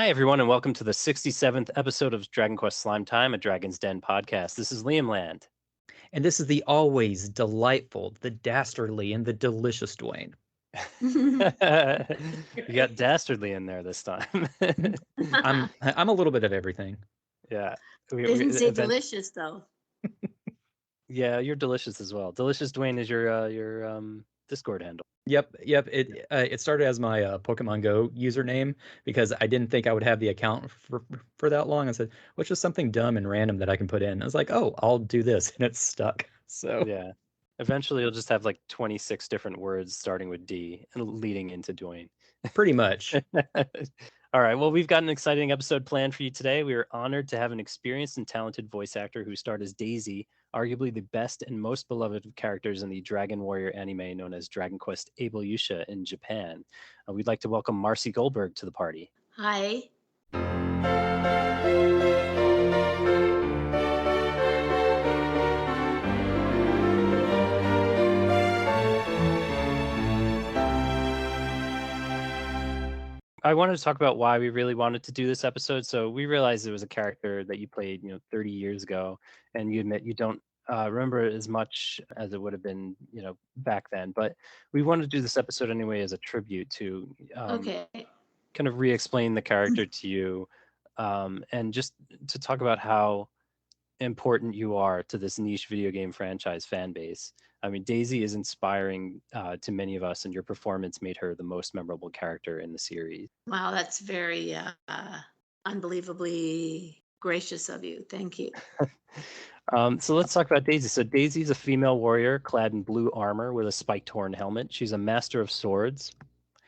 Hi, everyone, and welcome to the 67th episode of Dragon Quest Slime Time, a Dragon's Den podcast. This is Liam Land. And this is the always delightful, the dastardly, and the delicious Dwayne. You got dastardly in there this time. I'm a little bit of everything. Yeah. They didn't say delicious, though. Yeah, you're delicious as well. Delicious Dwayne is your Discord handle. Yep. It started as my Pokemon Go username because I didn't think I would have the account for that long. I said, what's just something dumb and random that I can put in? I was like, oh, I'll do this, and it's stuck. So yeah, eventually you'll just have like 26 different words starting with D and leading into Dwayne. Pretty much. All right, well, we've got an exciting episode planned for you today. We are honored to have an experienced and talented voice actor who starred as Daisy, arguably the best and most beloved of characters in the Dragon Warrior anime known as Dragon Quest Abel-Yusha in Japan. We'd like to welcome Marcy Goldberg to the party. Hi. I wanted to talk about why we really wanted to do this episode. So we realized it was a character that you played, 30 years ago, and you admit you don't remember it as much as it would have been, back then. But we wanted to do this episode anyway as a tribute to kind of re-explain the character to you, and just to talk about how important you are to this niche video game franchise fan base. I mean, Daisy is inspiring to many of us, and your performance made her the most memorable character in the series. Wow, that's very unbelievably gracious of you. Thank you. So let's talk about Daisy. So Daisy's a female warrior clad in blue armor with a spiked horn helmet. She's a master of swords,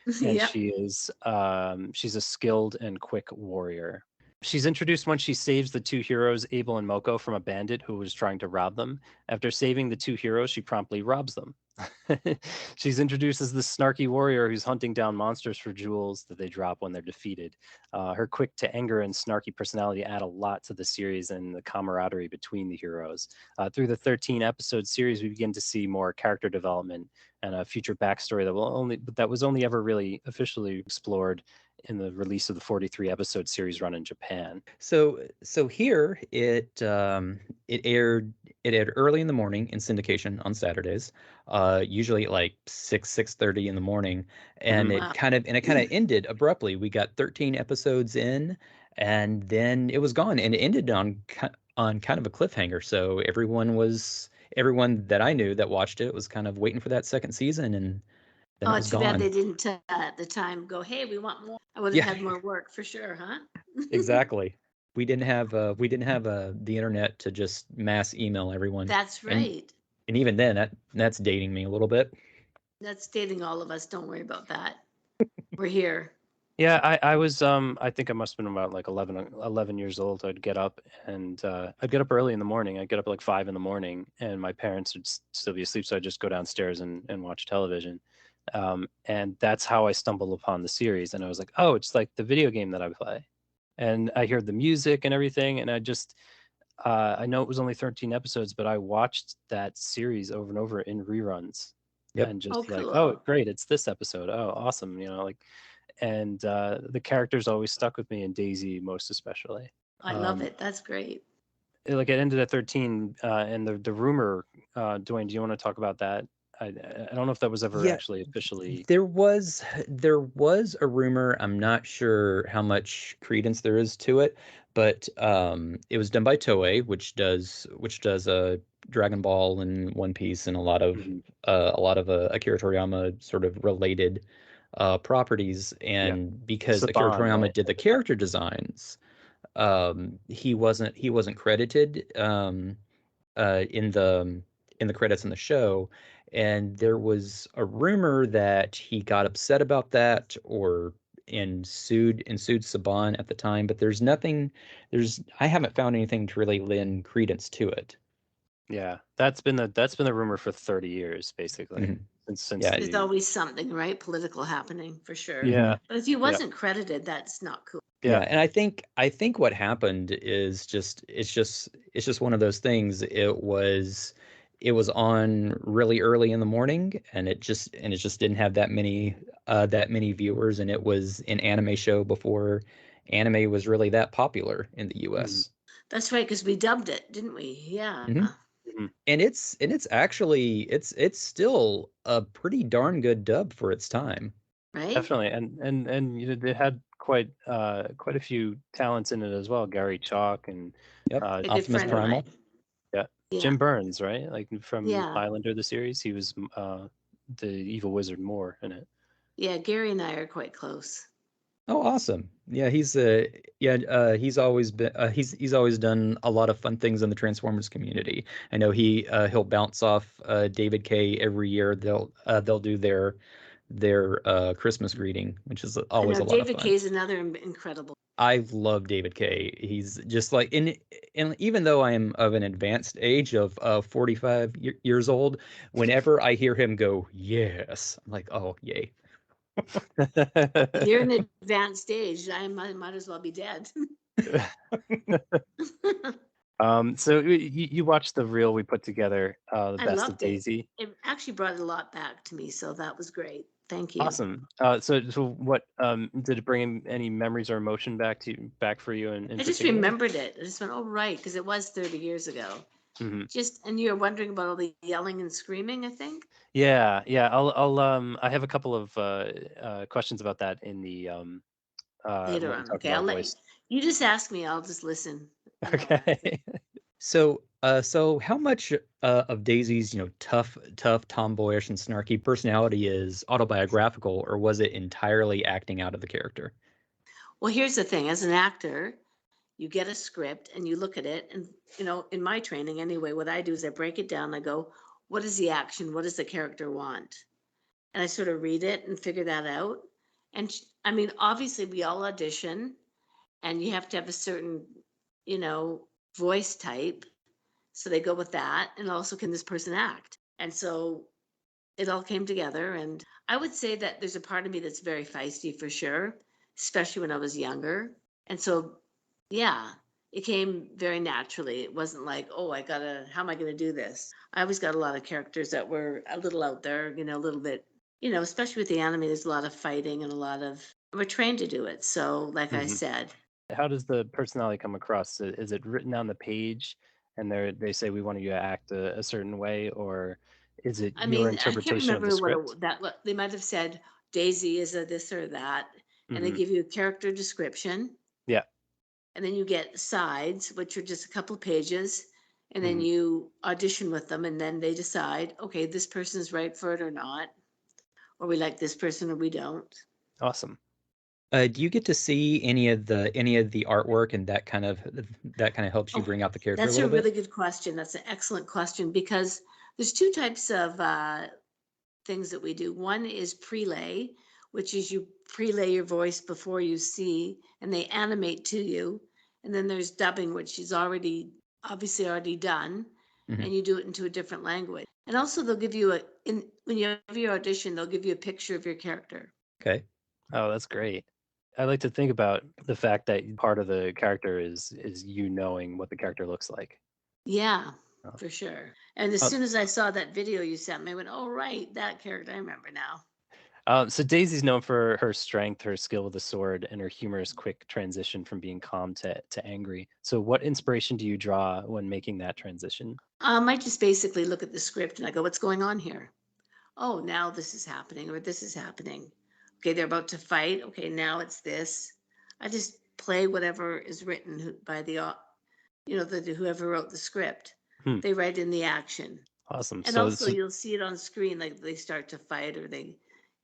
and Yep. she's a skilled and quick warrior. She's introduced when she saves the two heroes, Abel and Moko, from a bandit who was trying to rob them. After saving the two heroes, she promptly robs them. She's introduced as this snarky warrior who's hunting down monsters for jewels that they drop when they're defeated. Her quick to anger and snarky personality add a lot to the series and the camaraderie between the heroes. Through the 13-episode series, we begin to see more character development and a future backstory that was only ever really officially explored in the release of the 43-episode series run in Japan. So here it aired early in the morning in syndication on Saturdays, usually at like 6:30 in the morning, and it kind of ended abruptly. We got 13 episodes in, and then it was gone, and it ended on kind of a cliffhanger. So everyone that I knew that watched it was kind of waiting for that second season, and then it was too gone. bad they didn't at the time go, hey, we want more. I would have had more work for sure, huh? Exactly. We didn't have the internet to just mass email everyone. That's right. And even then, that's dating me a little bit. That's dating all of us. Don't worry about that. We're here. Yeah, I was, I think I must have been about like 11 years old. I'd get up and I'd get up early in the morning. I'd get up at like 5 in the morning, and my parents would still be asleep. So I'd just go downstairs and watch television. And that's how I stumbled upon the series. And I was like, oh, it's like the video game that I play. And I heard the music and everything. And I just, I know it was only 13 episodes, but I watched that series over and over in reruns. Yep. And just cool. oh, great, it's this episode. Oh, awesome. And the characters always stuck with me, and Daisy most especially. I love it. That's great. Like it ended at 13, and the rumor, Dwayne, do you want to talk about that? I don't know if that was ever actually officially. There was a rumor. I'm not sure how much credence there is to it, but it was done by Toei, which does Dragon Ball and One Piece and a lot of Akira Toriyama sort of related properties. And because Akira Toriyama did the character designs, he wasn't credited in the credits in the show. And there was a rumor that he got upset about that and sued Saban at the time, but I haven't found anything to really lend credence to it. Yeah, that's been the rumor for 30 years, basically. Mm-hmm. Since there's always something, right? Political happening for sure. Yeah. But if he wasn't credited, that's not cool. Yeah, and I think what happened is it's just one of those things. It was on really early in the morning, and it just didn't have that many viewers, and it was an anime show before anime was really that popular in the US. That's right, because we dubbed it, didn't we? Yeah. And it's actually it's still a pretty darn good dub for its time. Right? Definitely, and you know, they had quite a few talents in it as well. Gary Chalk and Yep, A good Optimus friend of Primal. mine. yeah, Yeah. Jim Burns, right? Like from Yeah. Highlander, the series. He was the evil wizard Moore in it. Yeah, Gary and I are quite close. Oh, awesome! Yeah, he's always been he's always done a lot of fun things in the Transformers community. I know he'll bounce off David K every year. They'll do their Christmas greeting, which is I always know a lot of David fun. K is another incredible. I love David K. He's just like and even though I am of an advanced age of 45 years old, whenever I hear him go, yes, I'm like, oh, yay. You're in an advanced age. I might as well be dead. So you watched the reel we put together, the I best of loved it. Daisy. It actually brought a lot back to me, so that was great. Thank you. Awesome. So what did it bring any memories or emotion back for you in I just particular? remembered it. I just went, oh right, because it was 30 years ago. And you're wondering about all the yelling and screaming, I think. Yeah. I'll I have a couple of questions about that in the Later when we on. talk Okay, I'll about let voice. you just ask me. I'll just listen. Okay. So how much of Daisy's tough, tomboyish, and snarky personality is autobiographical, or was it entirely acting out of the character? Well, here's the thing. As an actor, you get a script and you look at it, and in my training anyway, what I do is I break it down. I go, what is the action? What does the character want? And I sort of read it and figure that out. And I mean, obviously, we all audition, and you have to have a certain, voice type. So they go with that. And also, can this person act? And so it all came together. And I would say that there's a part of me that's very feisty for sure, especially when I was younger. And so, yeah, it came very naturally. It wasn't like, oh, how am I going to do this? I always got a lot of characters that were a little out there, a little bit, especially with the anime, there's a lot of fighting and we're trained to do it. So, like I said, How does the personality come across? Is it written on the page and they say we want you to act a certain way, or is it I your mean, I can't interpretation of the remember script? what they might have said. Daisy is a this or that, and they give you a character description, Yeah. and then you get sides, which are just a couple of pages, and then you audition with them, and then they decide, okay, this person is right for it or not, or we like this person or we don't. Awesome. Do you get to see any of the artwork, and that kind of helps you Oh, bring out the character a that's a little bit? really good question. That's an excellent question because there's two types of things that we do. One is prelay, which is you prelay your voice before you see, and they animate to you. And then there's dubbing, which is obviously already done, and you do it into a different language. And also, they'll give you when you have your audition, they'll give you a picture of your character. Okay. Oh, that's great. I like to think about the fact that part of the character is you knowing what the character looks like. Yeah, Oh. for sure. And as soon as I saw that video you sent me, I went, oh, right, that character, I remember now. So Daisy's known for her strength, her skill with the sword, and her humorous quick transition from being calm to angry. So what inspiration do you draw when making that transition? I just basically look at the script and I go, what's going on here? Oh, now this is happening or this is happening. Okay, they're about to fight. Okay, now it's this. I just play whatever is written by whoever wrote the script. They write in the action. Awesome. And also you'll see it on screen, like they start to fight or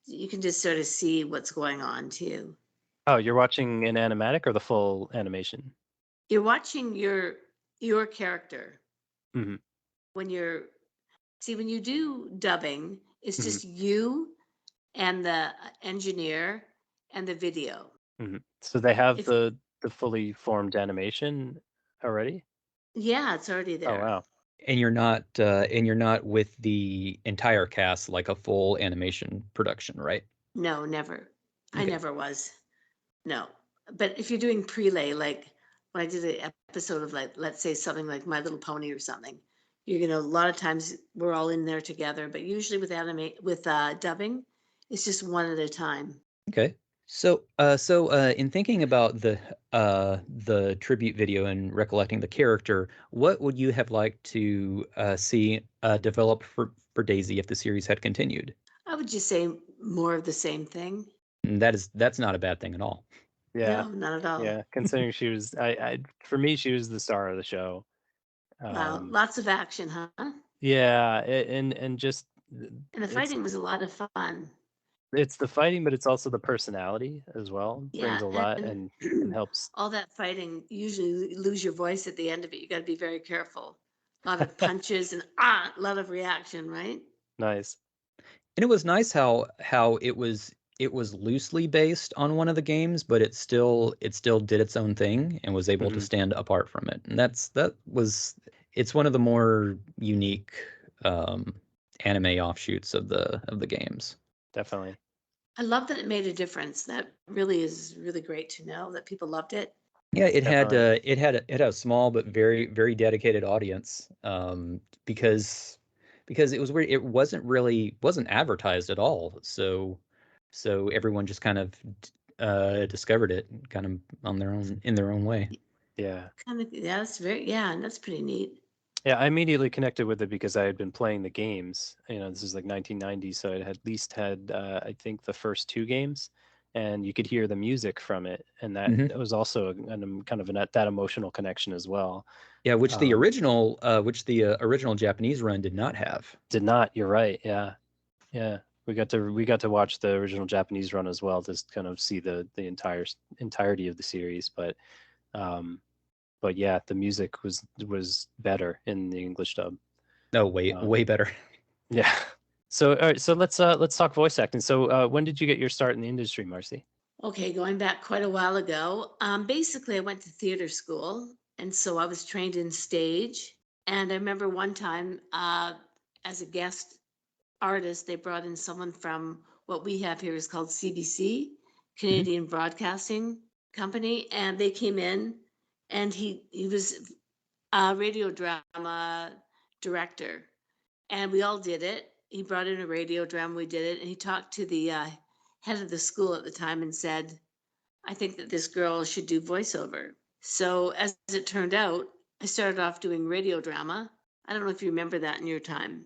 you can just sort of see what's going on too. Oh, you're watching an animatic or the full animation? You're watching your character. Mhm. When you do dubbing, it's just you and the engineer and the video. So they have It's the fully formed animation already? Yeah, it's already Oh, there. wow. And you're not with the entire cast like a full animation production, right? No, never. I Okay. never was. No. But if you're doing prelay, like when I did an episode of let's say something like My Little Pony or something, a lot of times we're all in there together, but usually with dubbing, it's just one at a time. Okay. So in thinking about the tribute video and recollecting the character, what would you have liked to see develop for Daisy if the series had continued? I would just say more of the same thing. And that's not a bad thing at all. Yeah, No, not at all. yeah. Considering she was, for me, she was the star of the show. Wow, lots of action, huh? Yeah, and just And the fighting was a lot of fun. it's the fighting, but it's also the personality as well. Brings Yeah, a lot and and helps. all that fighting, usually you lose your voice at the end of it. You got to be very careful. A lot of punches and a lot of reaction, right? Nice. And it was nice how it was loosely based on one of the games, but it still did its own thing and was able to Mhm. stand apart from it. And it's one of the more unique anime offshoots of the games. Definitely. I love that it made a difference. That really is really great to know that people loved it. Yeah, Definitely. it had a small but very very dedicated audience, because it was weird. It wasn't advertised at all. So everyone just kind of discovered it kind of on their own in their own way. Yeah. Kind of, yeah, and that's pretty neat. Yeah, I immediately connected with it because I had been playing the games. This is like 1990, so I had at least had I think the first two games, and you could hear the music from it, and that Hmm. was also kind of that emotional connection as well. Yeah, which the Um, original Japanese run did not have. did not. You're right. Yeah, yeah. We got to watch the original Japanese run as well, to kind of see the entirety of the series. Um, but yeah, the music was better in the English dub. No, way Um, way better. Yeah. So, all right. So let's talk voice acting. So, when did you get your start in the industry, Marcy? Okay, going back quite a while ago. Basically, I went to theater school, and so I was trained in stage. And I remember one time, as a guest artist, they brought in someone from what we have here is called CBC, Mhm. Canadian Broadcasting Company, and they came in, and he was a radio drama director, and we all did it. He brought in a radio drama, we did it, and he talked to the head of the school at the time and said, I think that this girl should do voiceover. So as it turned out, I started off doing radio drama. I don't know if you remember that in your time.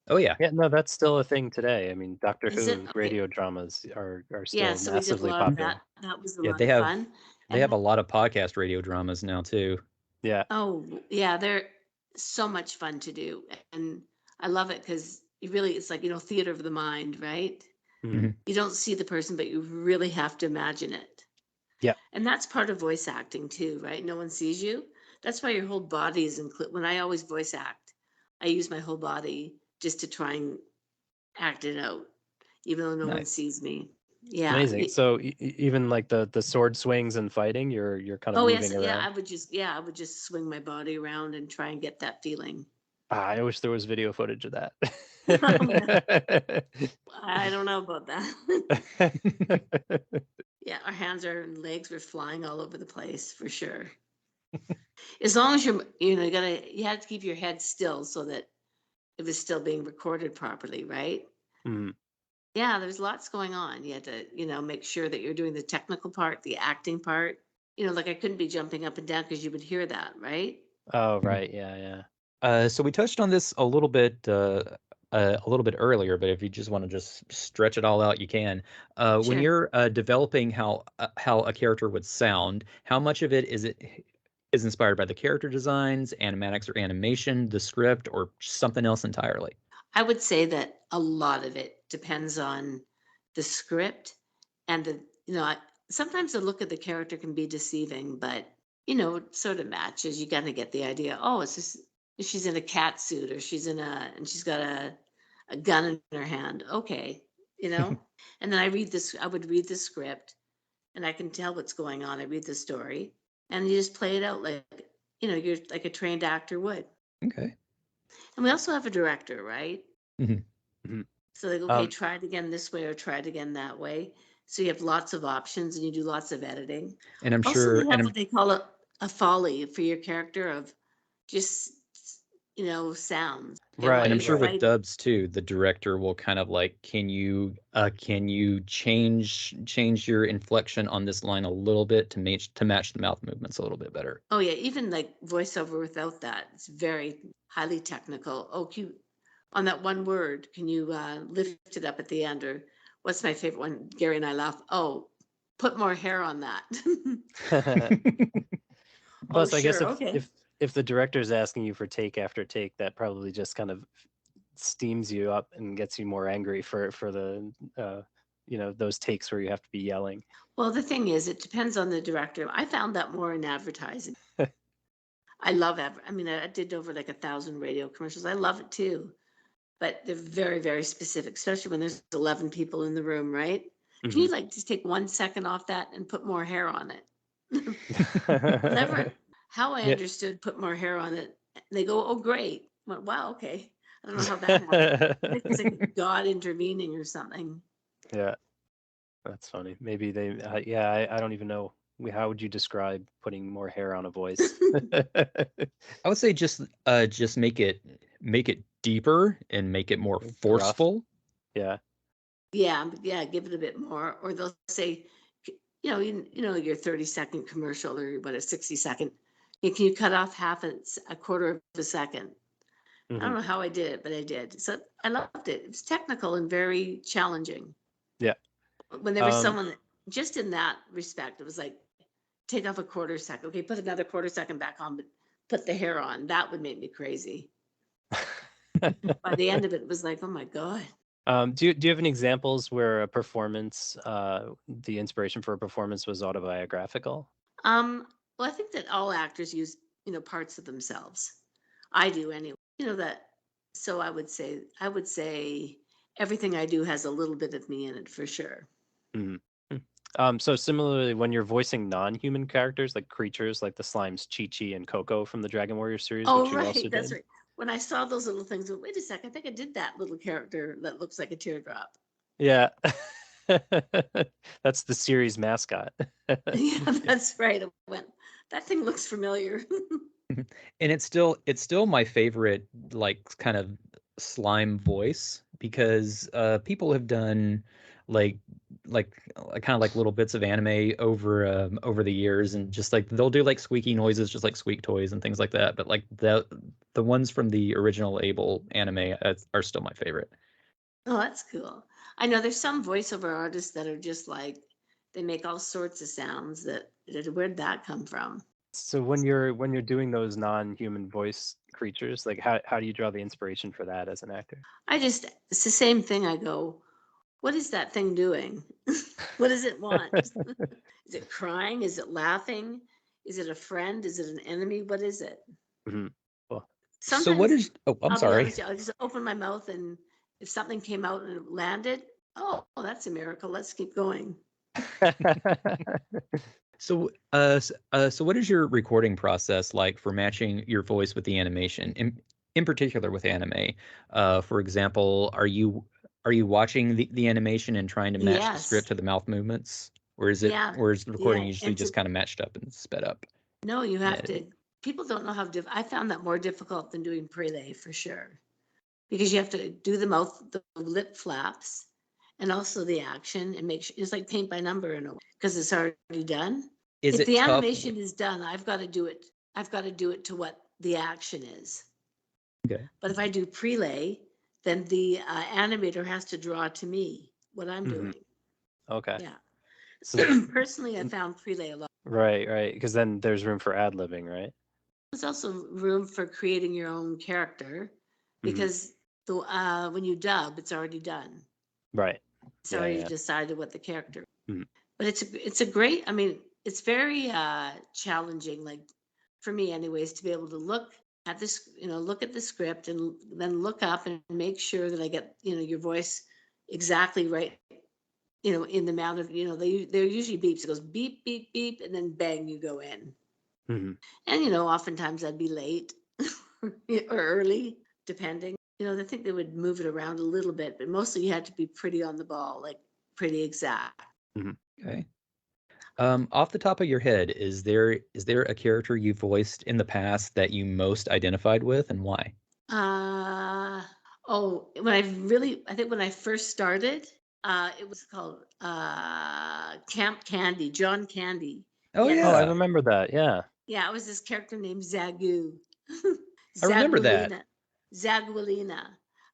Oh yeah. Yeah, no, that's still a thing today. I mean, Doctor Is it? Who Okay. radio dramas are Yeah, still so we did a massively lot of that. popular. That was a Yeah, lot of fun. they have And a lot of podcast radio dramas now too. Yeah. oh, yeah, they're so much fun to do. And I love it because you really, it's like, theater of the mind, right? Mhm. Mhm. You don't see the person, but you really have to imagine it. Yeah. And that's part of voice acting too, right? No one sees you. That's why your whole body is included. When I always voice act, I use my whole body just to try and act it out, even though no one Nice. sees me. Yeah. Amazing. So even like the sword swings and fighting, you're kind of Oh yes, moving yeah. around. I would just swing my body around and try and get that feeling. I wish there was video footage of that. I don't know about that. Yeah, our hands and legs were flying all over the place for sure. As long as you have to keep your head still so that it was still being recorded properly, right? Mhm. Yeah, there's lots going on. You had to, make sure that you're doing the technical part, the acting part. Like I couldn't be jumping up and down because you would hear that, right? Oh, Mhm. right. Yeah, yeah. So we touched on this a little bit earlier, but if you just want to just stretch it all out, you can. When Sure. you're developing how a character would sound, how much of it is inspired by the character designs, animatics or animation, the script, or something else entirely? I would say that a lot of it depends on the script and sometimes the look of the character can be deceiving, but it sort of matches. You got to get the idea. Oh, it's just if she's in a cat suit or and she's got a gun in her hand. Okay, you know. And then I would read the script and I can tell what's going on. I read the story and you just play it out like, you're like a trained actor would. Okay. And we also have a director, right? Mhm. Mhm. So they go, okay, Um, try it again this way or try it again that way. So you have lots of options and you do lots of editing. And I'm Also, sure, they and have I'm what they call a folly for your character of just, sounds. Right. And I'm sure with Right. dubs too, the director will kind of like, can you change your inflection on this line a little bit to match the mouth movements a little bit better? Oh yeah, even like voiceover without that, it's very highly technical. Oh, on that one word, can you lift it up at the end? Or what's my favorite one? Gary and I laugh. Oh, put more hair on that. Plus, Oh, I guess sure, okay. if the director's asking you for take after take, that probably just kind of steams you up and gets you more angry for the those takes where you have to be yelling. Well, the thing is, it depends on the director. I found that more in advertising. I love I mean, I did over like 1,000 radio commercials. I love it too, but they're very, very specific, especially when there's 11 people in the room, right? Can you like just take 1 second off that and put more hair on it? Never. How I Yeah. understood put more hair on it. They go, oh great. I went, wow, okay. I don't know how that happened. I think it's like God intervening or something. Yeah, that's funny. Maybe they. I don't even know. How would you describe putting more hair on a voice? I would say just make it deeper and make it more forceful. Yeah. Yeah, give it a bit more. Or they'll say, your 30-second commercial or what, a 60-second. Can you cut off a quarter of a second? I don't know how I did it, but I did. So I loved it. It was technical and very challenging. Yeah. When there was someone just in that respect, it was like, take off a quarter second. Okay, put another quarter second back on, but put the hair on. That would make me crazy. By the end of it, it was like, oh my God. Do you have any examples where a performance, the inspiration for a performance was autobiographical? Well, I think that all actors use, parts of themselves. I do anyway. So I would say everything I do has a little bit of me in it for sure. So similarly, when you're voicing non-human characters like creatures like the slimes Chi-Chi and Coco from the Dragon Warrior series, which you also That's did. right. When I saw those little things, wait a sec, I think I did that little character that looks like a teardrop. Yeah. That's the series mascot. Yeah, that's right. I went, that thing looks familiar. And it's still my favorite, like, kind of slime voice, because people have done like kind of like little bits of anime over the years, and just like they'll do like squeaky noises, just like squeak toys and things like that. But like the ones from the original Able anime are still my favorite. Oh, that's cool. I know there's some voiceover artists that are just like, they make all sorts of sounds where'd that come from? So when you're doing those non-human voice creatures, like how do you draw the inspiration for that as an actor? It's the same thing. I go, what is that thing doing? What does it want? Is it crying? Is it laughing? Is it a friend? Is it an enemy? What is it? Cool. Sometimes, so what is? Oh, I'm sorry. Honest, I'll just open my mouth, and if something came out and it landed, oh, that's a miracle. Let's keep going. So, so what is your recording process like for matching your voice with the animation, in particular with anime? For example, are you watching the animation and trying to match the script to the mouth movements, or is the recording usually just kind of matched up and sped up? No, you have to. People don't know how I found that more difficult than doing prelay for sure, because you have to do the mouth, the lip flaps, and also the action, and make sure it's like paint by number in a way, because it's already done. If the animation is done, I've got to do it. I've got to do it to what the action is. Okay. But if I do prelay, then the animator has to draw to me what I'm doing. Okay. Yeah. So personally, I found prelay a lot. Right. Because then there's room for ad-libbing, right? There's also room for creating your own character, because when you dub, it's already done. Right. It's already decided what the character. But it's a great. I mean, it's very challenging. Like for me, anyways, to be able to look at this, look at the script and then look up and make sure that I get, your voice exactly right. In the amount of, they're usually beeps. It goes beep, beep, beep, and then bang, you go in. And, oftentimes I'd be late or early, depending. I think they would move it around a little bit, but mostly you had to be pretty on the ball, like pretty exact. Okay. Off the top of your head, is there a character you voiced in the past that you most identified with, and why? I think when I first started, it was called Camp Candy, John Candy. Oh Oh, I yeah, remember that. Yeah. Yeah, it was this character named Zagu. I remember that. Zagualina. Zagualina.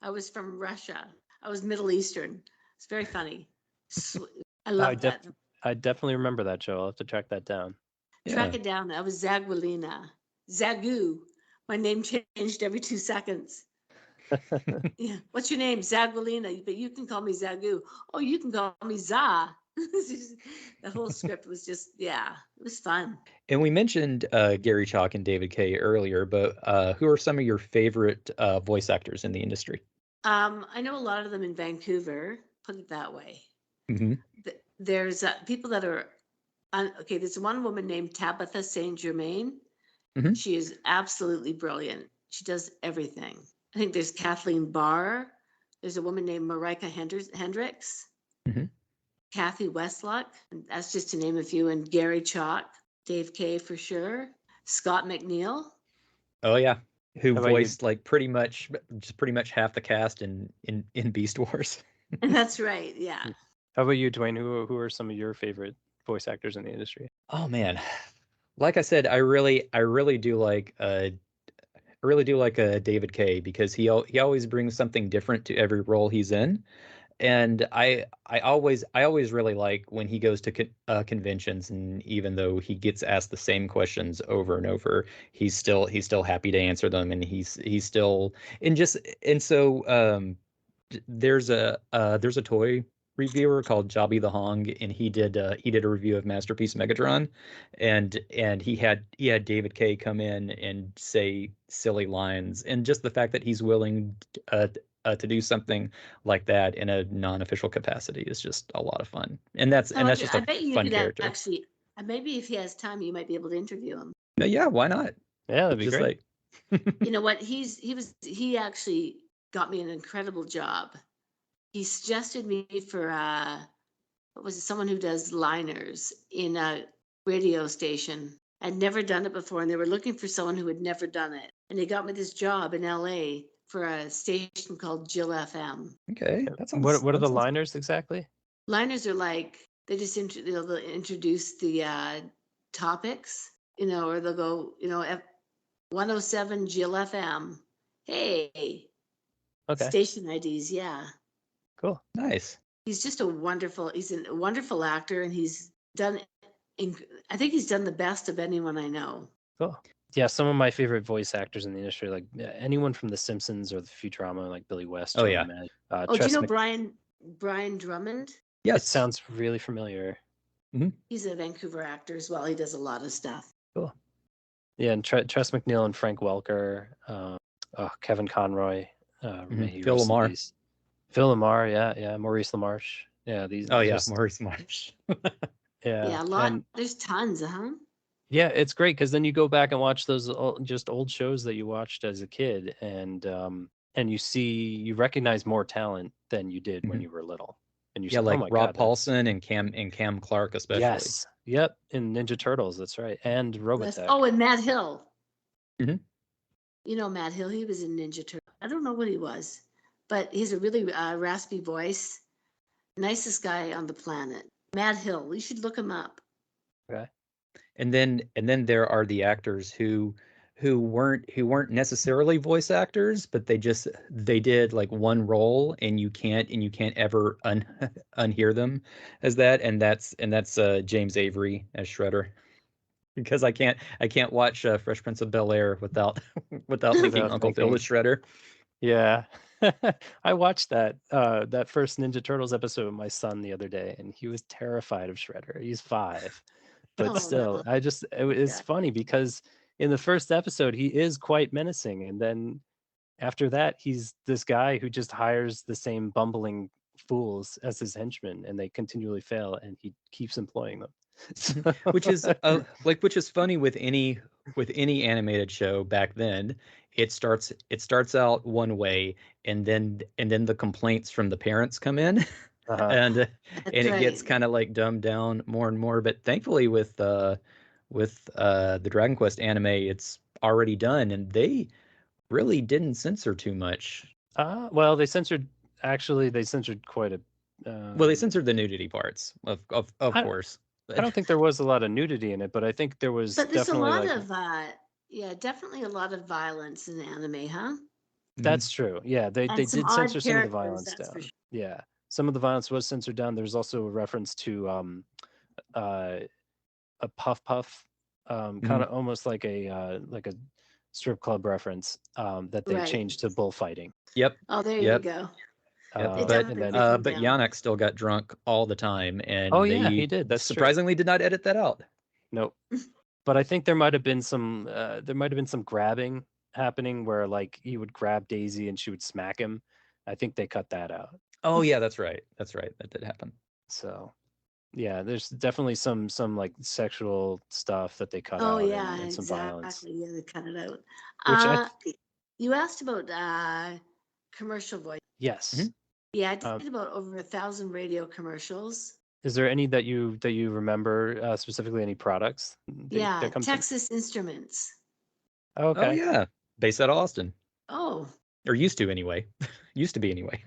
I was from Russia. I was Middle Eastern. It's very funny. I I love def that. I definitely remember that show. I'll have to track that down. Track Yeah. it down. I was Zagualina. Zagu. My name changed every 2 seconds. Yeah. What's your name? Zagualina. But you can call me Zagu. Oh, you can call me Za. The whole script was just, yeah, it was fun. And we mentioned Gary Chalk and David Kay earlier, but who are some of your favorite voice actors in the industry? I know a lot of them in Vancouver, put it that way. Mm-hmm. There's people that are okay. There's one woman named Tabitha Saint Germain. Mm-hmm. She is absolutely brilliant. She does everything. I think there's Kathleen Barr. There's a woman named Marika Hendricks, Mm-hmm. Kathy Westlock, and that's just to name a few, and Gary Chalk, Dave Kay for sure, Scott McNeil. Oh yeah, who How about you? voiced like pretty much half the cast in Beast Wars. And that's right. Yeah. How about you, Dwayne? Who are some of your favorite voice actors in the industry? Oh man, like I said, I really do like David Kay because he always brings something different to every role he's in. And I always really like when he goes to conventions, and even though he gets asked the same questions over and over, he's still happy to answer them, and he's still and so there's a toy reviewer called Jobby the Hong, and he did a review of Masterpiece Megatron, and he had David Kay come in and say silly lines, and just the fact that he's willing to do something like that in a non-official capacity is just a lot of fun, and that's just I a bet you fun could character. actually, maybe if he has time, you might be able to interview him. But yeah, why not? Yeah, that'd be Just great. like You know what? He actually got me an incredible job. He suggested me for what was it? Someone who does liners in a radio station. I'd never done it before, and they were looking for someone who had never done it. And they got me this job in LA for a station called Jill FM. okay, What are the that sounds liners exactly? Liners are like they just they'll introduce the topics, or they'll go, 107 Jill FM. Hey, Okay, station IDs, yeah. cool. nice. He's a wonderful actor, and he's done, I think he's done the best of anyone I know. Cool. Yeah, some of my favorite voice actors in the industry, like anyone from The Simpsons or the Futurama, like Billy West, Oh Joey yeah, Mad, Oh, do you Tress know Mc. Brian Drummond? It yes. sounds really familiar. He's a Vancouver actor as well. He does a lot of stuff. Cool. Yeah, and Tress McNeil and Frank Welker, Kevin Conroy, may he Phil rest in Lamar. peace. Phil Lamar, yeah, Maurice LaMarche. Yeah, these Oh yeah, just Maurice Marsh. Yeah, a lot. There's tons, huh? Yeah, it's great because then you go back and watch those just old shows that you watched as a kid, and you recognize more talent than you did when you were little, and you Yeah, say, "Oh like my Rob God, that's Paulson and Cam Clark especially. yes, yep." In Ninja Turtles, that's right, and Robotech. And Matt Hill. Mhm. You know Matt Hill. He was in Ninja Turtle. I don't know what he was, but he's a really raspy voice. Nicest guy on the planet. Matt Hill. You should look him up. Okay. And then there are the actors who weren't necessarily voice actors, but they did like one role, and you can't ever unhear them as that, and that's James Avery as Shredder. Because I can't watch Fresh Prince of Bel-Air without thinking Without Uncle Phil thinking, is Shredder. yeah, I watched that first Ninja Turtles episode with my son the other day, and he was terrified of Shredder. He's 5. But still, No. it's funny because in the first episode he is quite menacing, and then after that he's this guy who just hires the same bumbling fools as his henchmen, and they continually fail, and he keeps employing them. which is funny with any animated show back then. It starts out one way, and then the complaints from the parents come in. and it gets kind of like dumbed down more and more. But thankfully, with the Dragon Quest anime, it's already done, and really didn't censor too much. Well, they censored quite a. Well, they censored the nudity parts, of course. I don't think there was a lot of nudity in it, but I think there was But there's a definitely lot like. of definitely a lot of violence in anime, huh? That's true. Yeah, they And some did odd censor some of the characters, violence that's for down. sure. Yeah, some of the violence was censored down. There's also a reference to uh, a puff puff, kind of almost like a strip club reference that they Right. changed to bullfighting. Yep. Oh, there Yep. you go. Yep. They But definitely take them down. Yannick still got drunk all the time, and Oh yeah, they he did. That's surprisingly did not edit that out. Nope. But I think there might have been some grabbing happening where like he would grab Daisy and she would smack him. I think they cut that out. Oh yeah, that's right. That's right. That did happen. So yeah, there's definitely some like sexual stuff that they cut Oh out yeah, and some violence. exactly. Yeah, they cut it out. Which You asked about commercial voice. yes. Mhm. Yeah, I did about over 1,000 radio commercials. Is there any that you remember specifically? Any products? Yeah, that Texas Instruments. Oh, okay. Oh yeah, based out of Austin, Oh, or used to anyway. Used to be anyway.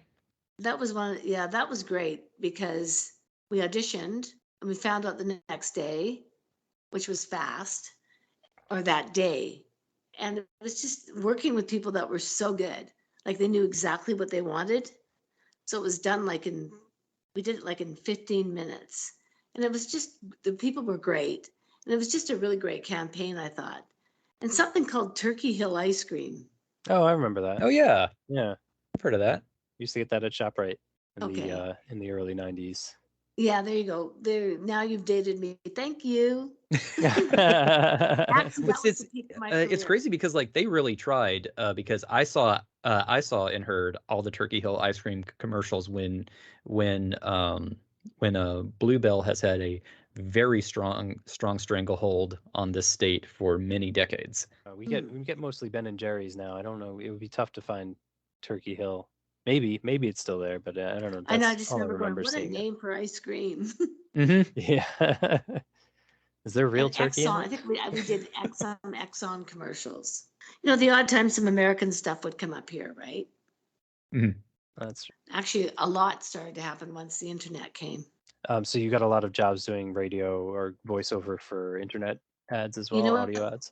that was one. Yeah, that was great because we auditioned and we found out the next day, which was fast, or that day. And it was just working with people that were so good. Like they knew exactly what they wanted. So it was done we did it like in 15 minutes. And it was just, the people were great. And it was just a really great campaign, I thought. And something called Turkey Hill ice cream. Oh, I remember that. Oh yeah, Yeah. I've heard of that. Used to get that at ShopRite in Okay. the early 90s. Yeah, there you go. There, now you've dated me. Thank you. Actually, that was the peak of my It's career. crazy because like they really tried because I saw and heard all the Turkey Hill ice cream commercials when Bluebell has had a very strong stranglehold on this state for many decades. we get mostly Ben and Jerry's now. I don't know. It would be tough to find Turkey Hill. Maybe it's still there, but I don't know. I know. I That's just all I remember going, remember what a seeing it. name for ice cream. Mm-hmm. Yeah. Is there real And turkey Exxon, in I it? think we did Exxon commercials. You know, the odd time some American stuff would come up here, right? Mm-hmm. That's Actually, a lot started to happen once the internet came. so you got a lot of jobs doing radio or voiceover for internet ads as You well, know audio what? ads.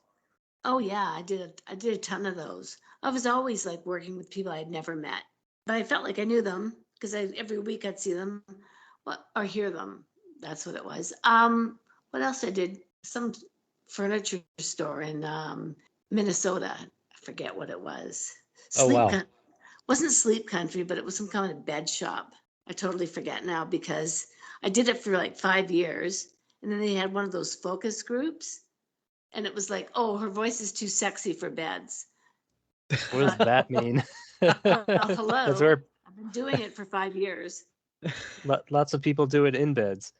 Oh yeah, I did a ton of those. I was always like working with people I'd never met, but I felt like I knew them because every week I'd see them, or hear them. That's what it was. What else I did? Some furniture store in Minnesota. I forget what it was. Oh wow. Wasn't Sleep Country, but it was some kind of bed shop. I totally forget now because I did it for like 5 years, and then they had one of those focus groups, and it was like, oh, her voice is too sexy for beds. What does that mean? Hello. That's where I've been doing it for 5 years. lots of people do it in beds.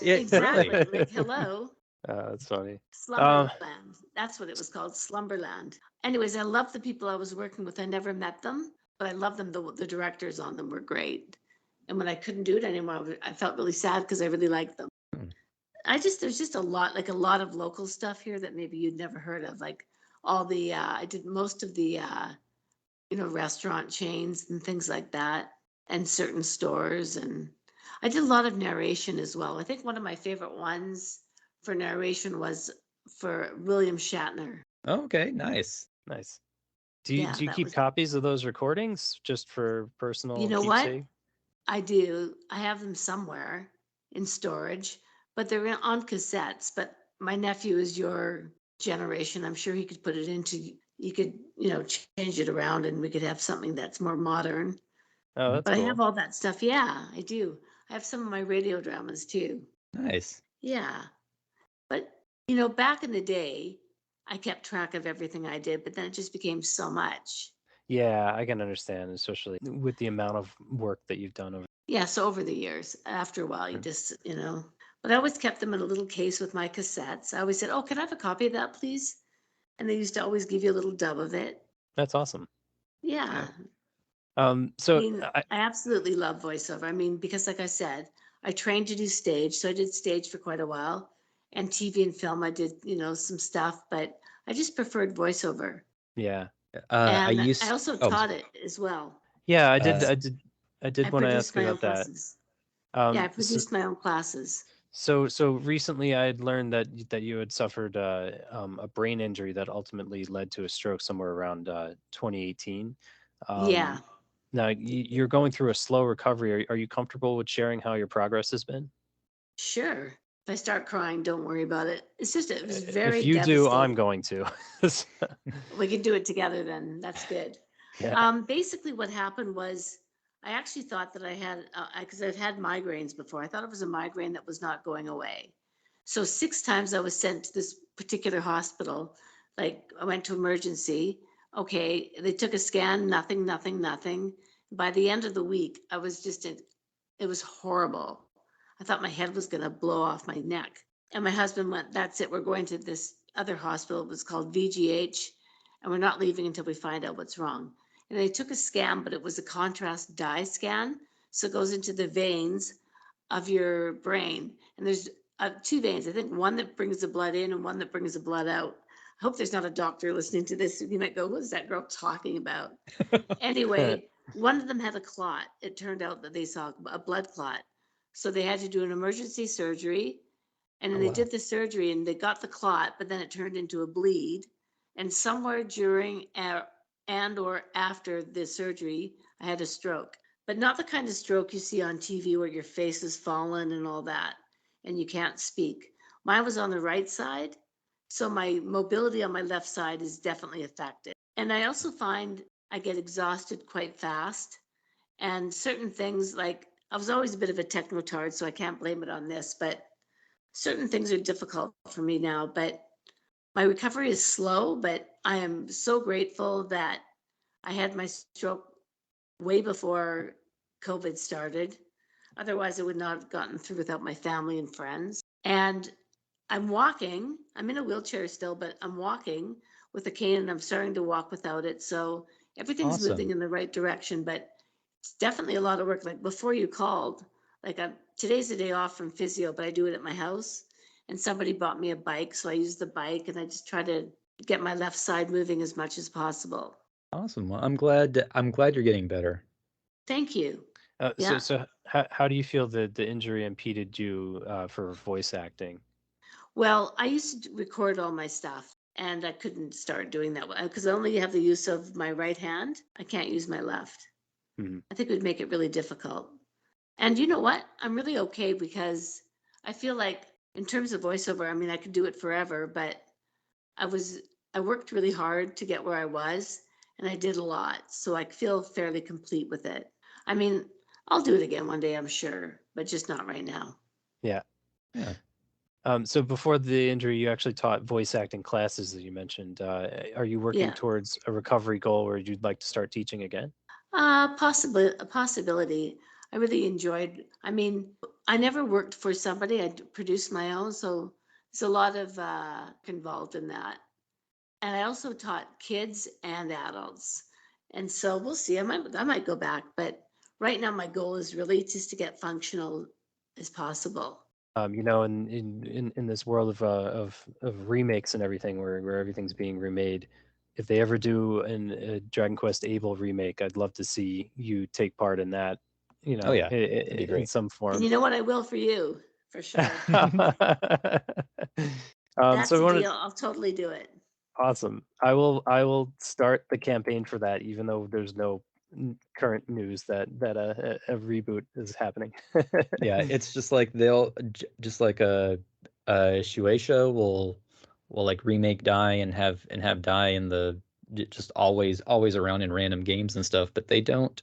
Exactly. Really? Like, hello. That's funny. Slumberland. That's what it was called, Slumberland. Anyways, I love the people I was working with. I never met them, but I love them. The directors on them were great. And when I couldn't do it anymore, I felt really sad because I really liked them. Hmm. There's just a lot of local stuff here that maybe you'd never heard of. Like all the, I did most of the, restaurant chains and things like that, and certain stores. And I did a lot of narration as well. I think one of my favorite ones for narration was for William Shatner. Oh, okay, nice. Nice. Do you keep copies of those recordings just for personal You know what? keepsake? I do. I have them somewhere in storage, but they're on cassettes. But my nephew is your generation. I'm sure he could put it into, you could, change it around and we could have something that's more modern. Oh, that's But cool. I have all that stuff. Yeah, I do. I have some of my radio dramas too. Nice. Yeah. But, back in the day, I kept track of everything I did, but then it just became so much. Yeah, I can understand, especially with the amount of work that you've done over. Yeah, so over the years, after a while, you just, but I always kept them in a little case with my cassettes. I always said, oh, can I have a copy of that, please? And they used to always give you a little dub of it. That's awesome. Yeah. So I absolutely love voiceover. I mean, because like I said, I trained to do stage. So I did stage for quite a while, and TV and film. I did, some stuff, but I just preferred voiceover. Yeah. I And I used. also Oh, taught it as well. Yeah, I did. uh, I did I want to produced ask you my own about that. classes. Yeah, I So, produced my own classes. so recently I had learned that you had suffered a brain injury that ultimately led to a stroke somewhere around 2018. Yeah, Um, Now you're going through a slow recovery. Are you comfortable with sharing how your progress has been? sure. If I start crying, don't worry about it. It's just, it was very If you do, I'm devastating. going to. We can do it together then. That's good. Yeah. Basically, what happened was I actually thought that I had, because I've had migraines before. I thought it was a migraine that was not going away. So 6 times I was sent to this particular hospital. Like I went to emergency. Okay, they took a scan, nothing, nothing, nothing. By the end of the week, I was just in, it was horrible. I thought my head was going to blow off my neck. And my husband went, that's it. We're going to this other hospital. It was called VGH, and we're not leaving until we find out what's wrong. And they took a scan, but it was a contrast dye scan. So it goes into the veins of your brain. And there's two veins, I think one that brings the blood in and one that brings the blood out. I hope there's not a doctor listening to this. You might go, what is that girl talking about? Anyway, one of them had a clot. It turned out that they saw a blood clot. So they had to do an emergency surgery. And then Oh, they wow. did the surgery and they got the clot, but then it turned into a bleed. And somewhere during and or after the surgery, I had a stroke, but not the kind of stroke you see on TV where your face is fallen and all that, and you can't speak. Mine was on the right side. So my mobility on my left side is definitely affected. And I also find I get exhausted quite fast. And certain things, like I was always a bit of a technotard, so I can't blame it on this, but certain things are difficult for me now. But my recovery is slow, but I am so grateful that I had my stroke way before COVID started. Otherwise, I would not have gotten through without my family and friends. And I'm walking. I'm in a wheelchair still, but I'm walking with a cane and I'm starting to walk without it. So everything's moving Awesome. in the right direction, but it's definitely a lot of work. Like before you called, like today's a day off from physio, but I do it at my house. And somebody bought me a bike, so I use the bike and I just try to get my left side moving as much as possible. Awesome. Well, I'm glad you're getting better. Thank you. So Yeah. so how do you feel that the injury impeded you for voice acting? Well, I used to record all my stuff and I couldn't start doing that because I only have the use of my right hand. I can't use my left. Mhm. I think it would make it really difficult. And you know what? I'm really okay because I feel like in terms of voiceover, I mean, I could do it forever, but I was, I worked really hard to get where I was and I did a lot. So I feel fairly complete with it. I mean, I'll do it again one day, I'm sure, but just not right now. Yeah. Yeah. So before the injury, you actually taught voice acting classes, as you mentioned. Are you working Yeah. towards a recovery goal where you'd like to start teaching again? Possibly a possibility. I really enjoyed, I mean, I never worked for somebody. Produced my own, so there's a lot of involved in that. And I also taught kids and adults. And so we'll see. I might go back, but right now my goal is really just to get functional as possible. In this world of remakes and everything, where everything's being remade, if they ever do a Dragon Quest Able remake, I'd love to see you take part in that. Oh, yeah. That'd be In great. some And form. you know what? I will for you, for sure. So That's I a wanted deal. I'll totally do it. Awesome. I will start the campaign for that, even though there's no current news that a reboot is happening. Yeah, it's just like they'll just like a Shueisha will like remake Dai and have Dai in the just always around in random games and stuff, but they don't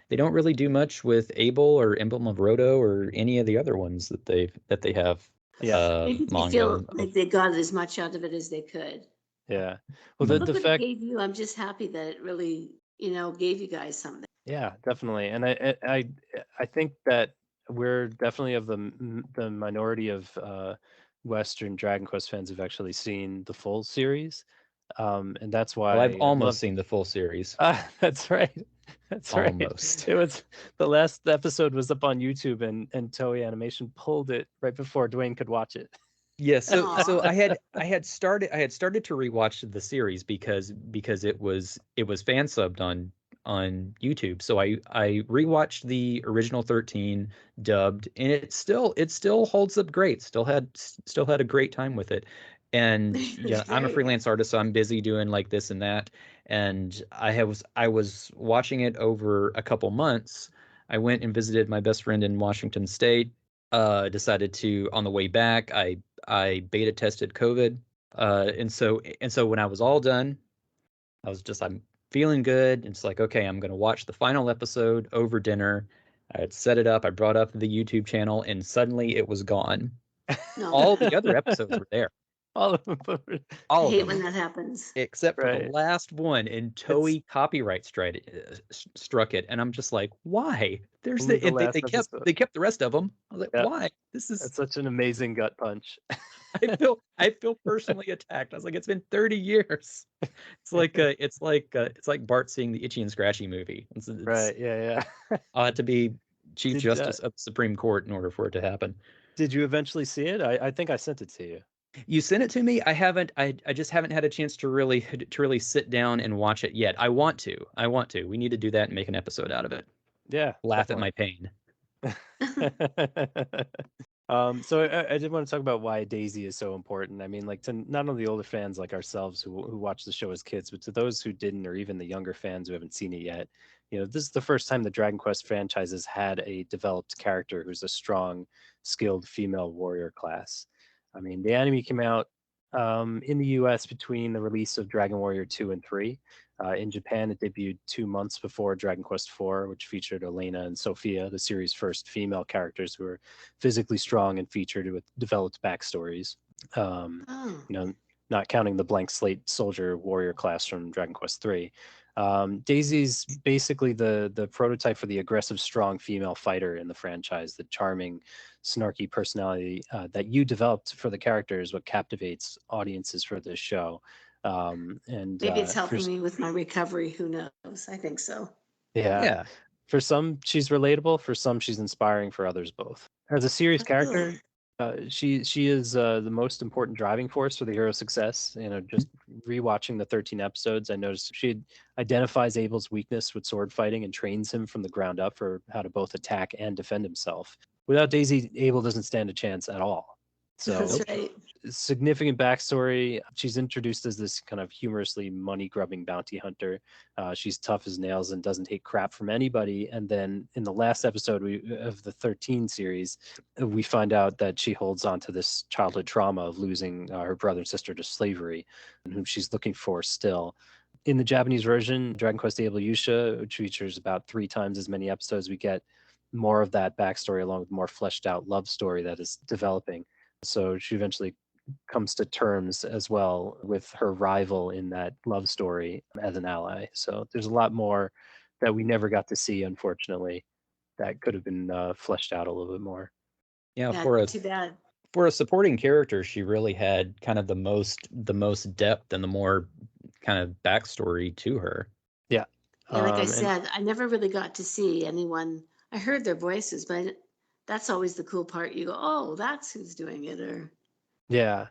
really do much with Able or Emblem of Roto or any of the other ones that they have Yeah, Maybe they manga feel of. like they got as much out of it as they could. yeah. Well, But Mhm. look the what it fact, gave you. I'm just happy that it really, gave you guys something. yeah, definitely, and I think that we're definitely of the minority of Western Dragon Quest fans who've actually seen the full series, and that's Well, I've why I'd almost love. seen the full series. That's right. That's right. Almost. It was the last episode was up on YouTube and Toei Animation pulled it right before Dwayne could watch it. Yeah, so Aw. I had started to rewatch the series because it was fan subbed on YouTube. So I rewatched the original 13 dubbed, and it still holds up great. Still had a great time with it. And That's yeah, I'm a great. freelance artist, so I'm busy doing like this and that. And I was watching it over a couple months. I went and visited my best friend in Washington State. Decided to, on the way back, I beta tested COVID. And so when I was all done, I'm feeling good. It's like, okay, I'm gonna watch the final episode over dinner. I had set it up, I brought up the YouTube channel, and suddenly it was gone. No, All the other episodes were there. All of them. I All of hate when them. that happens. Except for the Right. last one, and Toei copyright struck it, and I'm just like, why? There's Only the last they episode. kept the rest of them. I was like, Yeah. why? This is That's such an amazing gut punch. I feel personally attacked. I was like, it's been 30 years. It's like Bart seeing the Itchy and Scratchy movie. Right. Yeah. I'll have to be Chief Did Justice of the Supreme Court in order for it to happen. did you eventually see it? I think I sent it to you. You sent it to me. I haven't. I just haven't had a chance to really sit down and watch it yet. I want to. We need to do that and make an episode out of it. Yeah. Laugh at my pain. So I did want to talk about why Daisy is so important. I mean, like, to not only older fans like ourselves who watched the show as kids, but to those who didn't, or even the younger fans who haven't seen it yet. This is the first time the Dragon Quest franchises had a developed character who's a strong, skilled female warrior class. I mean, the anime came out in the US between the release of Dragon Warrior 2 and 3. In Japan, it debuted 2 months before Dragon Quest IV, which featured Elena and Sophia, the series' first female characters who were physically strong and featured with developed backstories. Oh, Not counting the blank slate soldier warrior class from Dragon Quest III. Daisy's basically the prototype for the aggressive, strong female fighter in the franchise. The charming, snarky personality that you developed for the character is what captivates audiences for this show. maybe it's helping me with my recovery. Who knows? I think so. Yeah. Yeah. For some, she's relatable. For some, she's inspiring. For others, both. As a serious character, she is the most important driving force for the hero's success. Just rewatching the 13 episodes, I noticed she identifies Abel's weakness with sword fighting and trains him from the ground up for how to both attack and defend himself. Without Daisy, Abel doesn't stand a chance at all. So That's right. significant backstory. She's introduced as this kind of humorously money-grubbing bounty hunter. She's tough as nails and doesn't take crap from anybody. And then in the last episode of the 13 series, we find out that she holds on to this childhood trauma of losing her brother and sister to slavery, and whom she's looking for still. In the Japanese version, Dragon Quest Able Yusha, which features about 3 times as many episodes, we get more of that backstory along with more fleshed out love story that is developing. So she eventually comes to terms as well with her rival in that love story as an ally. So there's a lot more that we never got to see, unfortunately, that could have been fleshed out a little bit more. Yeah, Yeah, too bad. For a supporting character, she really had kind of the most depth and the more kind of backstory to her. Yeah. Yeah, like I said, I never really got to see anyone. I heard their voices, but that's always the cool part. You go, oh, that's who's doing it, or yeah.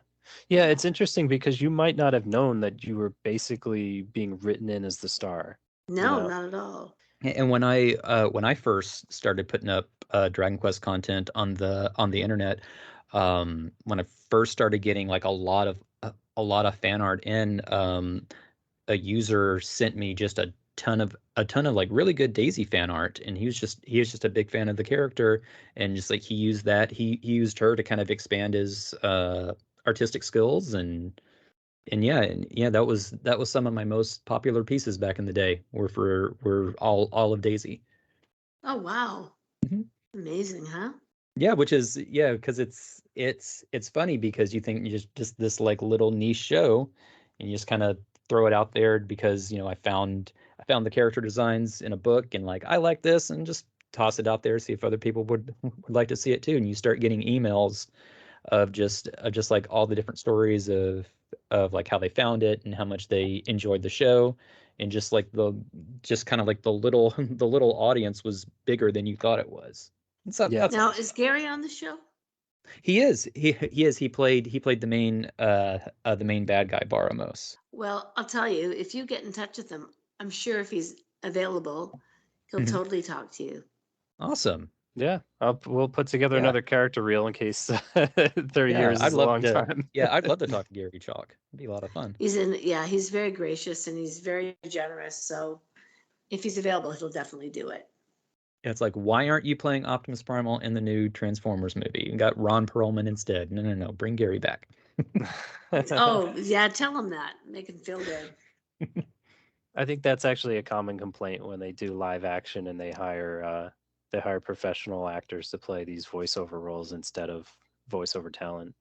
It's interesting because you might not have known that you were basically being written in as the star. no, not at all. And when I first started putting up Dragon Quest content on the internet, when I first started getting like a lot of fan art in, a user sent me just a ton of like really good Daisy fan art, and he was just a big fan of the character, and just like he used her to kind of expand his artistic skills, and yeah, that was some of my most popular pieces back in the day were all of Daisy. Oh, wow. Mhm. Amazing, huh? Yeah, which is because it's funny because you think you just this like little niche show, and you just kind of throw it out there because I found the character designs in a book, and like I like this, and just toss it out there, see if other people would like to see it too, and you start getting emails of just like all the different stories of like how they found it and how much they enjoyed the show, and just kind of like the little the little audience was bigger than you thought it was. Yeah. Now, is Gary on the show? He is. He is. He played the main bad guy, Baramos. Well, I'll tell you, if you get in touch with him, I'm sure if he's available, he'll totally talk to you. Awesome. Yeah, we'll put together Yeah. another character reel in case 30 years is a long time. Yeah, I'd love to talk to Gary Chalk. It'd be a lot of fun. He's very gracious and he's very generous. So if he's available, he'll definitely do it. It's like, why aren't you playing Optimus Primal in the new Transformers movie? You got Ron Perlman instead. No. Bring Gary back. Oh, yeah, tell him that. Make him feel good. I think that's actually a common complaint when they do live action and they hire professional actors to play these voiceover roles instead of voiceover talent.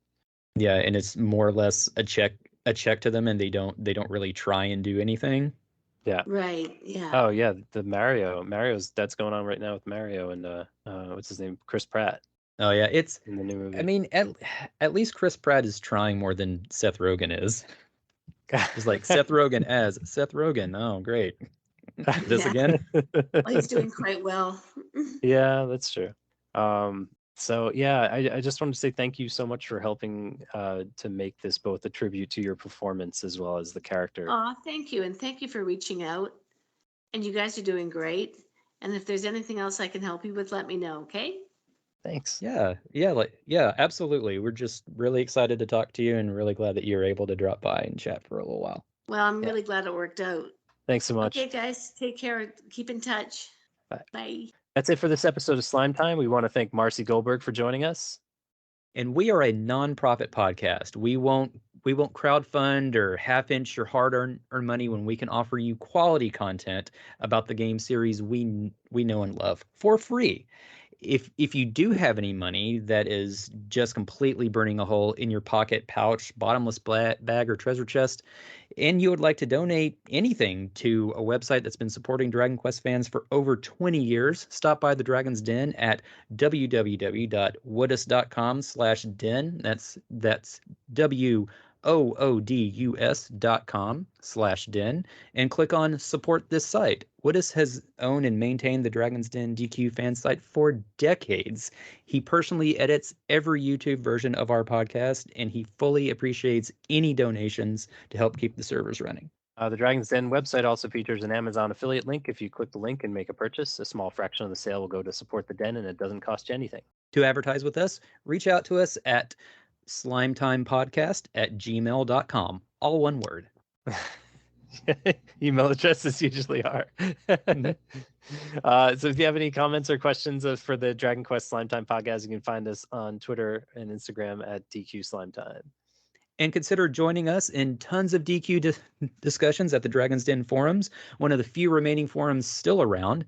Yeah, and it's more or less a check to them, and they don't really try and do anything. Yeah. Right. Yeah. Oh yeah, the Mario's that's going on right now with Mario and what's his name, Chris Pratt. Oh yeah, it's in the new movie. I mean, at least Chris Pratt is trying more than Seth Rogen is. It's like Seth Rogen as Seth Rogen. Oh, great. This again? Well, he's doing quite well. Yeah, that's true. So yeah, I just wanted to say thank you so much for helping to make this both a tribute to your performance as well as the character. Oh, thank you. And thank you for reaching out. And you guys are doing great. And if there's anything else I can help you with, let me know, okay? Thanks. Yeah, absolutely. We're just really excited to talk to you and really glad that you're able to drop by and chat for a little while. Well, I'm really glad it worked out. Thanks so much. Okay, guys, take care. Keep in touch. Bye. Bye. That's it for this episode of Slime Time. We want to thank Marcy Goldberg for joining us. And we are a nonprofit podcast. We won't crowdfund or half-inch your hard-earned money when we can offer you quality content about the game series we know and love for free. If you do have any money that is just completely burning a hole in your pocket, pouch, bottomless bag, or treasure chest, and you would like to donate anything to a website that's been supporting Dragon Quest fans for over 20 years, stop by the Dragon's Den at www.woodus.com/den. That's woodus.com/den, and click on support this site. Woodus has owned and maintained the Dragon's Den DQ fan site for decades. He personally edits every YouTube version of our podcast, and he fully appreciates any donations to help keep the servers running. The Dragon's Den website also features an Amazon affiliate link. If you click the link and make a purchase, a small fraction of the sale will go to support the den, and it doesn't cost you anything. To advertise with us, reach out to us at slimetimepodcast@gmail.com. All one word. Email addresses usually are. So if you have any comments or questions for the Dragon Quest Slime Time podcast, you can find us on Twitter and Instagram at DQ Slime Time. And consider joining us in tons of DQ discussions at the Dragon's Den forums, one of the few remaining forums still around.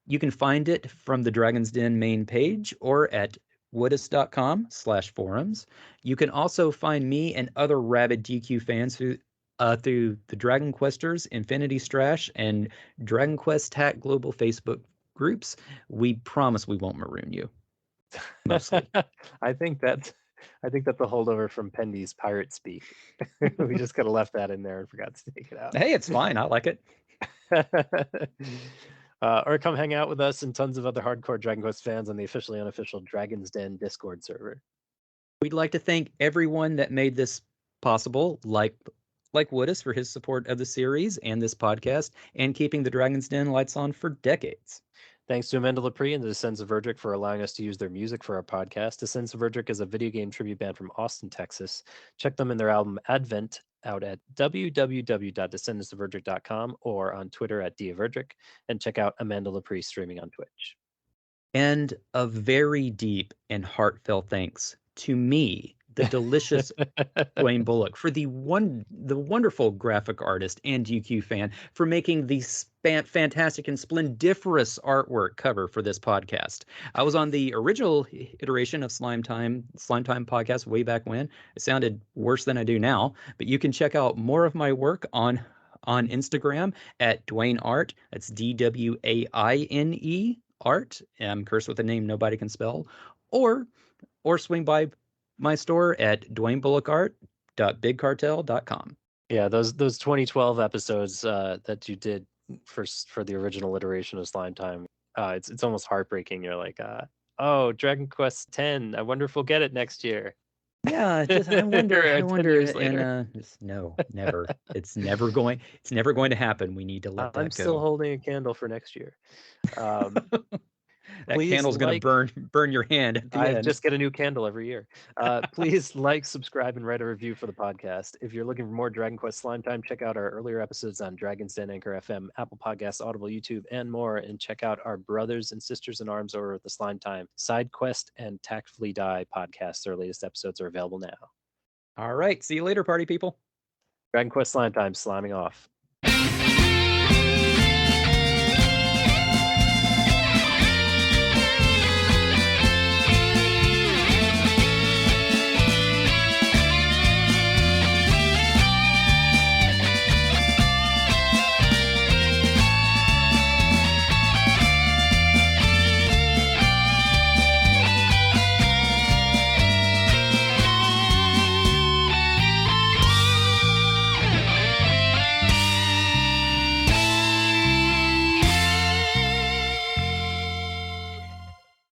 You can find it from the Dragon's Den main page or at woodus.com/forums. You can also find me and other rabid DQ fans through the Dragon Questers, Infinity Strash, and Dragon Quest Hack Global Facebook groups. We promise we won't maroon you. Mostly. I think that's a holdover from Pendy's Pirate Speak. We just could have left that in there and forgot to take it out. Hey, it's fine. I like it. Or come hang out with us and tons of other hardcore Dragon Quest fans on the officially unofficial Dragon's Den Discord server. We'd like to thank everyone that made this possible, like Woodus for his support of the series and this podcast, and keeping the Dragon's Den lights on for decades. Thanks to Amanda Lepre and the Descendants of Verdrick for allowing us to use their music for our podcast. Descendants of Verdrick is a video game tribute band from Austin, Texas. Check them in their album Advent out at www.descendantsofverdrick.com or on Twitter at Diaverdrick, and check out Amanda Lepre streaming on Twitch. And a very deep and heartfelt thanks to me, the delicious Dwayne Bullock, for the wonderful graphic artist and DQ fan for making the fantastic and splendiferous artwork cover for this podcast. I was on the original iteration of Slime Time podcast way back when. It sounded worse than I do now, but you can check out more of my work on Instagram at Dwaine Art. That's DWAINE Art. I'm cursed with a name nobody can spell. Or swing by my store at dwainebullockart.bigcartel.com. Yeah, those 2012 episodes that you did for the original iteration of Slime Time, it's almost heartbreaking. You're like, Oh, Dragon Quest X. I wonder if we'll get it next year. Yeah, I wonder. Or 10 years later. And no, never. It's never going to happen. We need to let that go. I'm still holding a candle for next year. That candle's going to burn your hand at the end. I just get a new candle every year. Please like, subscribe, and write a review for the podcast. If you're looking for more Dragon Quest Slime Time, check out our earlier episodes on Dragon's Den, Anchor FM, Apple Podcasts, Audible, YouTube, and more. And check out our brothers and sisters in arms over at the Slime Time Side Quest and Tactfully Die podcasts. Their latest episodes are available now. All right. See you later, party people. Dragon Quest Slime Time, sliming off.